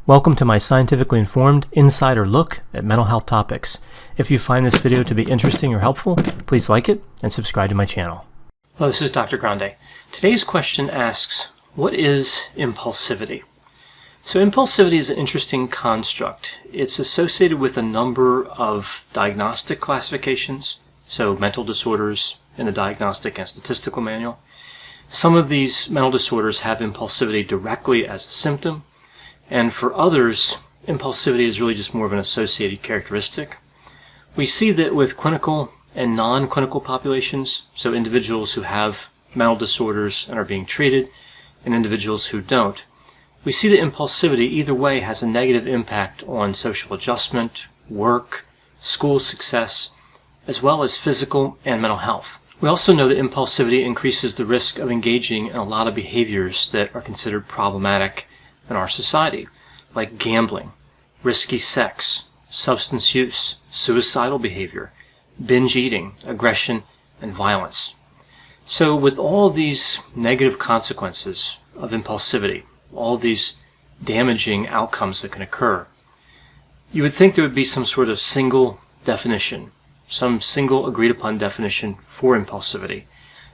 Welcome to my scientifically informed insider look at mental health topics. If you find this video to be interesting or helpful, please like it and subscribe to my channel. Hello, this is Dr. Grande. Today's question asks, what is impulsivity? So impulsivity is an interesting construct. It's associated with a number of diagnostic classifications, so mental disorders in the Diagnostic and Statistical Manual. Some of these mental disorders have impulsivity directly as a symptom, and for others, impulsivity is really just more of an associated characteristic. We see that with clinical and non-clinical populations, so individuals who have mental disorders and are being treated, and individuals who don't, we see that impulsivity either way has a negative impact on social adjustment, work, school success, as well as physical and mental health. We also know that impulsivity increases the risk of engaging in a lot of behaviors that are considered problematic in our society, like gambling, risky sex, substance use, suicidal behavior, binge eating, aggression, and violence. So with all these negative consequences of impulsivity, all these damaging outcomes that can occur, you would think there would be some sort of single definition, some single agreed upon definition for impulsivity,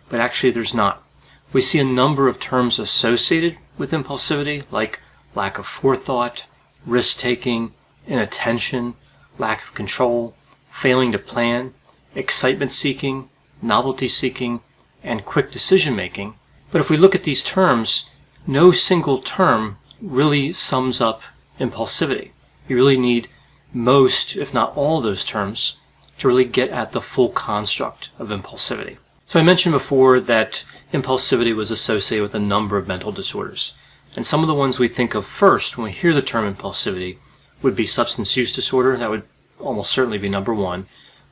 but actually there's not. We see a number of terms associated with impulsivity, like lack of forethought, risk-taking, inattention, lack of control, failing to plan, excitement-seeking, novelty-seeking, and quick decision-making. But if we look at these terms, no single term really sums up impulsivity. You really need most, if not all, of those terms to really get at the full construct of impulsivity. So I mentioned before that impulsivity was associated with a number of mental disorders. And some of the ones we think of first when we hear the term impulsivity would be substance use disorder. That would almost certainly be number one.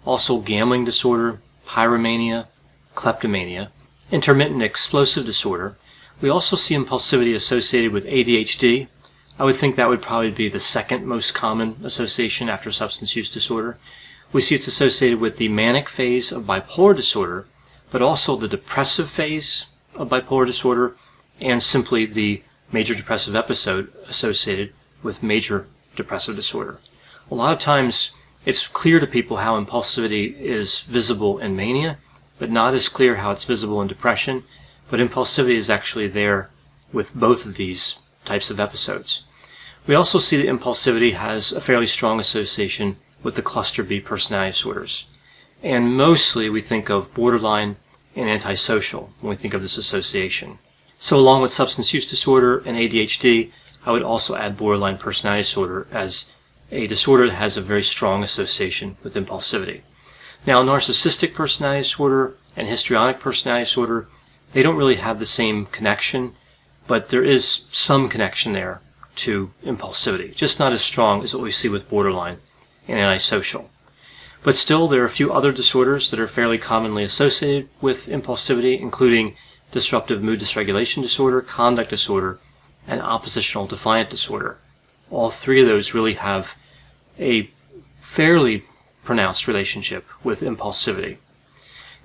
Also gambling disorder, pyromania, kleptomania, intermittent explosive disorder. We also see impulsivity associated with ADHD. I would think that would probably be the second most common association after substance use disorder. We see it's associated with the manic phase of bipolar disorder, but also the depressive phase of bipolar disorder, and simply the major depressive episode associated with major depressive disorder. A lot of times it's clear to people how impulsivity is visible in mania, but not as clear how it's visible in depression. But impulsivity is actually there with both of these types of episodes. We also see that impulsivity has a fairly strong association with the cluster B personality disorders. And mostly we think of borderline and antisocial when we think of this association. So along with substance use disorder and ADHD, I would also add borderline personality disorder as a disorder that has a very strong association with impulsivity. Now, narcissistic personality disorder and histrionic personality disorder, they don't really have the same connection, but there is some connection there to impulsivity, just not as strong as what we see with borderline and antisocial. But still, there are a few other disorders that are fairly commonly associated with impulsivity, including disruptive mood dysregulation disorder, conduct disorder, and oppositional defiant disorder. All three of those really have a fairly pronounced relationship with impulsivity.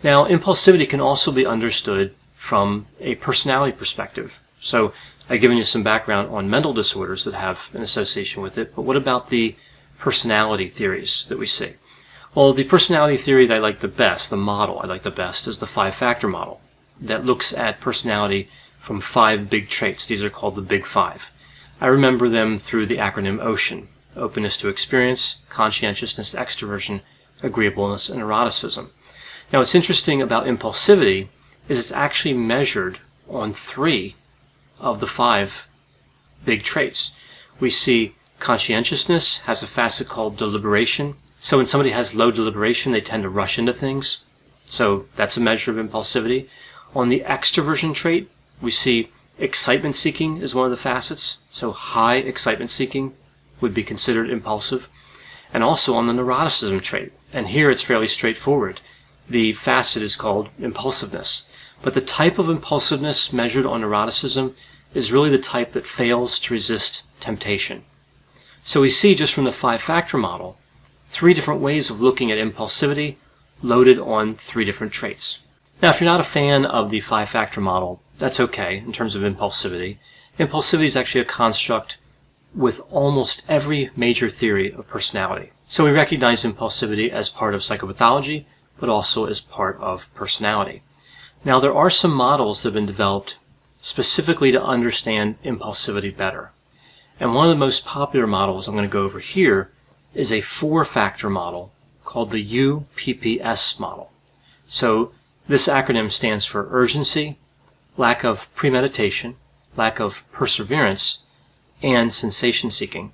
Now, impulsivity can also be understood from a personality perspective. So I've given you some background on mental disorders that have an association with it, but what about the personality theories that we see? Well, the personality theory that I like the best, the model I like the best, is the five-factor model that looks at personality from 5 big traits. These are called the Big Five. I remember them through the acronym OCEAN: openness to experience, conscientiousness, extroversion, agreeableness, and eroticism. Now, what's interesting about impulsivity is it's actually measured on 3 of the 5 big traits. We see conscientiousness has a facet called deliberation. So when somebody has low deliberation, they tend to rush into things. So that's a measure of impulsivity. On the extroversion trait, we see excitement seeking is one of the facets. So high excitement seeking would be considered impulsive. And also on the neuroticism trait. And here it's fairly straightforward. The facet is called impulsiveness. But the type of impulsiveness measured on neuroticism is really the type that fails to resist temptation. So we see just from the 5-factor model 3 different ways of looking at impulsivity loaded on 3 different traits. Now, if you're not a fan of the 5-factor model, that's okay in terms of impulsivity. Impulsivity is actually a construct with almost every major theory of personality. So we recognize impulsivity as part of psychopathology, but also as part of personality. Now, there are some models that have been developed specifically to understand impulsivity better. And one of the most popular models I'm going to go over here is a four-factor model called the UPPS model. So this acronym stands for urgency, lack of premeditation, lack of perseverance, and sensation seeking.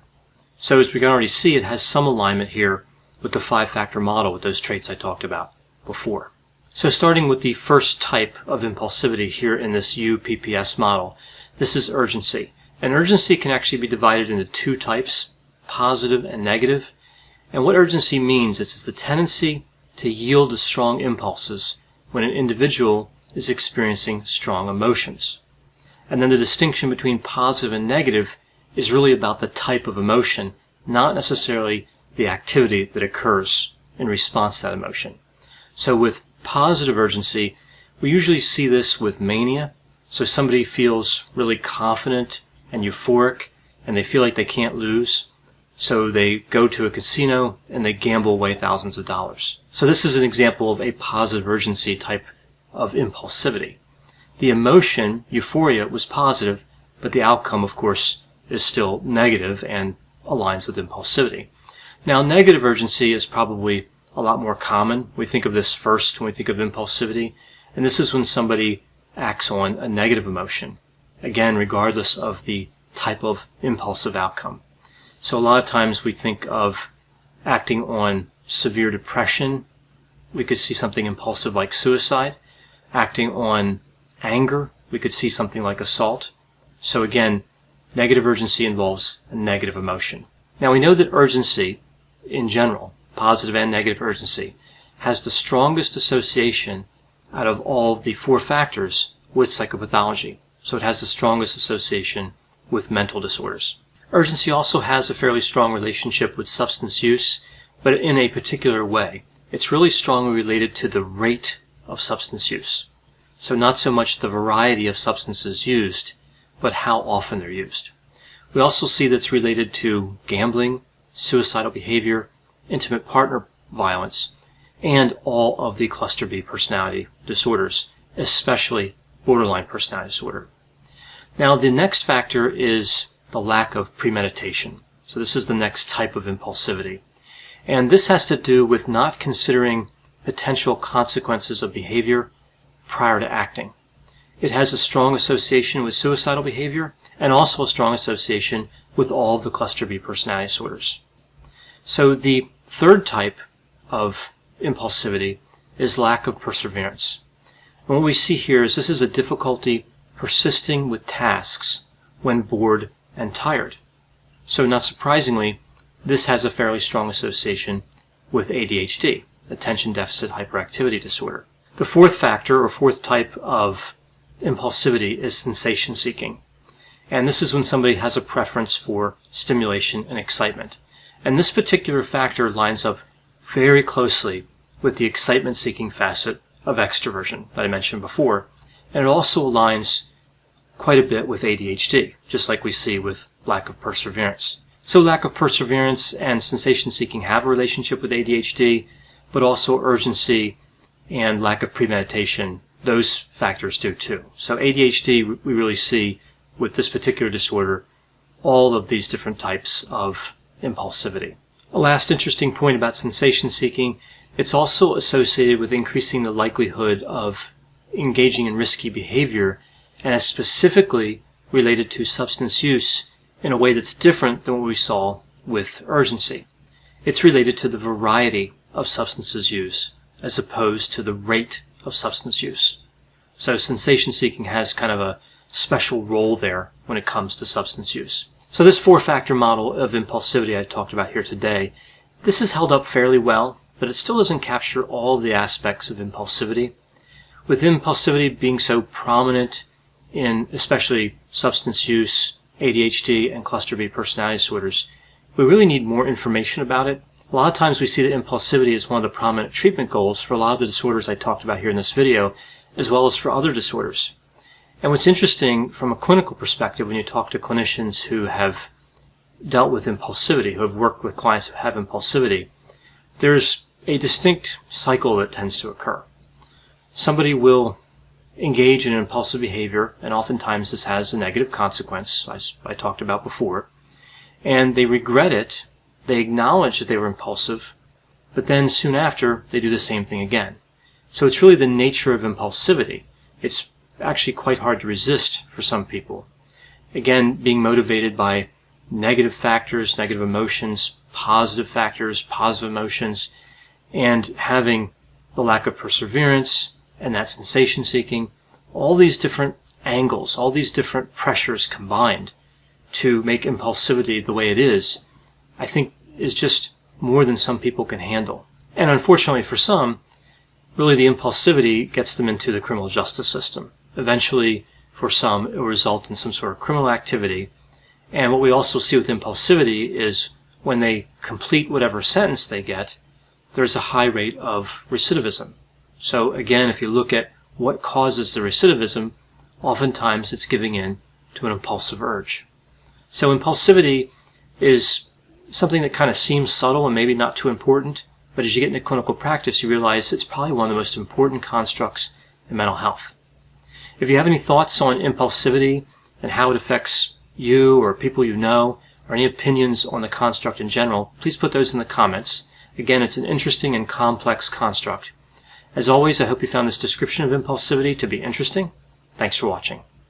So as we can already see, it has some alignment here with the five-factor model with those traits I talked about before. So starting with the first type of impulsivity here in this UPPS model, this is urgency. And urgency can actually be divided into two types, positive and negative. And what urgency means is it's the tendency to yield to strong impulses when an individual is experiencing strong emotions. And then the distinction between positive and negative is really about the type of emotion, not necessarily the activity that occurs in response to that emotion. So with positive urgency, we usually see this with mania. So somebody feels really confident and euphoric, and they feel like they can't lose. So they go to a casino and they gamble away thousands of dollars. So this is an example of a positive urgency type of impulsivity. The emotion, euphoria, was positive, but the outcome, of course, is still negative and aligns with impulsivity. Now, negative urgency is probably a lot more common. We think of this first when we think of impulsivity, and this is when somebody acts on a negative emotion, again, regardless of the type of impulsive outcome. So a lot of times we think of acting on severe depression. We could see something impulsive like suicide. Acting on anger, we could see something like assault. So again, negative urgency involves a negative emotion. Now we know that urgency, in general, positive and negative urgency, has the strongest association out of all of the four factors with psychopathology. So it has the strongest association with mental disorders. Urgency also has a fairly strong relationship with substance use, but in a particular way. It's really strongly related to the rate of substance use. So not so much the variety of substances used, but how often they're used. We also see that's related to gambling, suicidal behavior, intimate partner violence, and all of the cluster B personality disorders, especially borderline personality disorder. Now, the next factor is the lack of premeditation. So this is the next type of impulsivity. And this has to do with not considering potential consequences of behavior prior to acting. It has a strong association with suicidal behavior and also a strong association with all of the cluster B personality disorders. So the third type of impulsivity is lack of perseverance. And what we see here is this is a difficulty persisting with tasks when bored and tired. So not surprisingly, this has a fairly strong association with ADHD, attention deficit hyperactivity disorder. The fourth factor or fourth type of impulsivity is sensation seeking. And this is when somebody has a preference for stimulation and excitement. And this particular factor lines up very closely with the excitement seeking facet of extroversion that I mentioned before. And it also aligns quite a bit with ADHD, just like we see with lack of perseverance. So lack of perseverance and sensation seeking have a relationship with ADHD, but also urgency and lack of premeditation, those factors do too. So ADHD, we really see with this particular disorder all of these different types of impulsivity. A last interesting point about sensation seeking, it's also associated with increasing the likelihood of engaging in risky behavior, and is specifically related to substance use in a way that's different than what we saw with urgency. It's related to the variety of substances used as opposed to the rate of substance use. So sensation seeking has kind of a special role there when it comes to substance use. So this four-factor model of impulsivity I talked about here today, this is held up fairly well, but it still doesn't capture all of the aspects of impulsivity. With impulsivity being so prominent in especially substance use, ADHD, and cluster B personality disorders, we really need more information about it. A lot of times we see that impulsivity is one of the prominent treatment goals for a lot of the disorders I talked about here in this video, as well as for other disorders. And what's interesting from a clinical perspective when you talk to clinicians who have dealt with impulsivity, who have worked with clients who have impulsivity, there's a distinct cycle that tends to occur. Somebody will engage in impulsive behavior, and oftentimes this has a negative consequence, as I talked about before, and they regret it, they acknowledge that they were impulsive, but then soon after they do the same thing again. So it's really the nature of impulsivity. It's actually quite hard to resist for some people. Again, being motivated by negative factors, negative emotions, positive factors, positive emotions, and having the lack of perseverance and that sensation seeking, all these different angles, all these different pressures combined to make impulsivity the way it is, I think is just more than some people can handle. And unfortunately for some, really the impulsivity gets them into the criminal justice system. Eventually, for some, it will result in some sort of criminal activity. And what we also see with impulsivity is when they complete whatever sentence they get, there's a high rate of recidivism. So again, if you look at what causes the recidivism, oftentimes it's giving in to an impulsive urge. So impulsivity is something that kind of seems subtle and maybe not too important, but as you get into clinical practice, you realize it's probably one of the most important constructs in mental health. If you have any thoughts on impulsivity and how it affects you or people you know, or any opinions on the construct in general, please put those in the comments. Again, it's an interesting and complex construct. As always, I hope you found this description of impulsivity to be interesting. Thanks for watching.